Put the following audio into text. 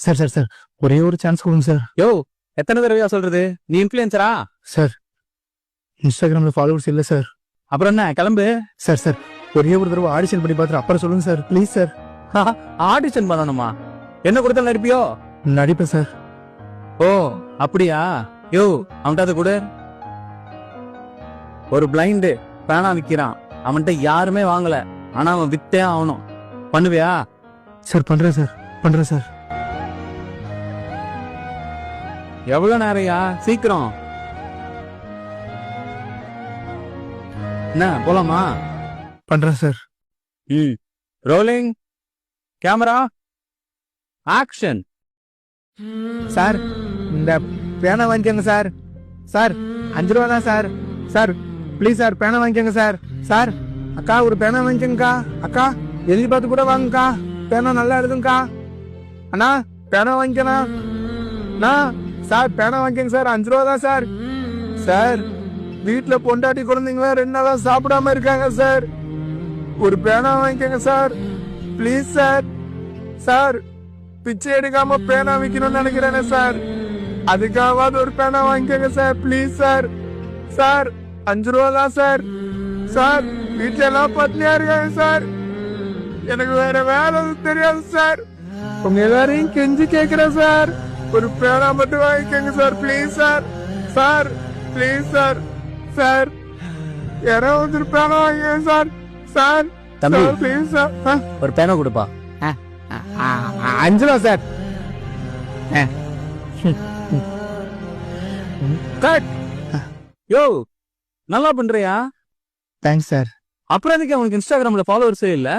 Sir sir sir ஒரே ஒரு chance கொடுங்க சார். யோ எத்தனை தடவையா சொல்றது, நீ இன்ஃப்ளூயன்சரா? சார் இன்ஸ்டாகிராம்ல ஃபாலோவர்ஸ் இல்லை சார். அப்புறம் என்ன கிளம்பு. சார் சார் ஒரே ஒரு தடவை ஆடிஷன் பண்ணி பார்த்துட்டு அப்புறம் சொல்லுங்க சார் ப்ளீஸ் சார். ஆடிஷன் பண்ணணுமா? என்ன கொடுத்தாலும் நடிப்பியோ? நடிப்பேன் சார். ஓ அப்படியா? யோ அவன்கிட்ட அது கூட ஒரு பிளைண்டு பேனா விக்கிறான், அவன்கிட்ட யாருமே வாங்கல, ஆனா அவன் வித்தே ஆகணும். பண்ணுவியா? சார் பண்றேன் சார் பண்றேன் சார். எவ்வளவு நேரையா? சீக்கிரம். என்ன போலாமா? பண்றேன் sir. Rolling camera action. Sir இந்த பேனா வாங்கிக்கோங்க சார். சார் 5 ரூபா தான் சார். சார் ப்ளீஸ் சார் பேனா வாங்கிக்கோங்க சார். சார் அக்கா ஒரு பேனா வாங்கிக்கோங்கக்கா. அக்கா எழுதி பார்த்து கூட வாங்கக்கா, பேனா நல்லா எழுதுங்கக்கா. அண்ணா பேனா வாங்கிக்கண்ணா. அண்ணா சார் பேனா வாங்கிக்கோங்க சார், 5 ரூபா தான் சார். சார் வீட்டுல பொண்டாட்டி குழந்தைங்களா 2 நாளா சாப்பிடாம இருக்காங்க சார். ஒரு பேனா வாங்கிக்கோங்க சார் ப்ளீஸ் சார். சார் பிச்சை எடுக்காம பேனா விற்கணும்னு நினைக்கிறேனே சார், அதுக்காவது ஒரு பேனா வாங்கிக்கோங்க சார் ப்ளீஸ் சார். சார் 5 ரூபா தான் சார். சார் வீட்டுல எல்லாம் பத்னியா இருக்காங்க சார், எனக்கு வேற வேலை தெரியாது சார். உங்க எல்லாரையும் கெஞ்சி கேக்குறேன் சார், ஒரு பேனா மட்டும் வாங்கிக்கோங்க sir please sir. Sir please sir. Sir யாராவது ஒரு பேனா வாங்கிக்கோங்க சார். சார் தம்பி ப்ளீஸ் சார். ஒரு பேனா கொடுப்பா. 5 ரூபா சார். கட். யோ நல்லா பண்றியா? Thanks sir. அப்புறம் எதுக்கு அவனுக்கு இன்ஸ்டாகிராம்ல ஃபாலோவர்ஸே இல்ல?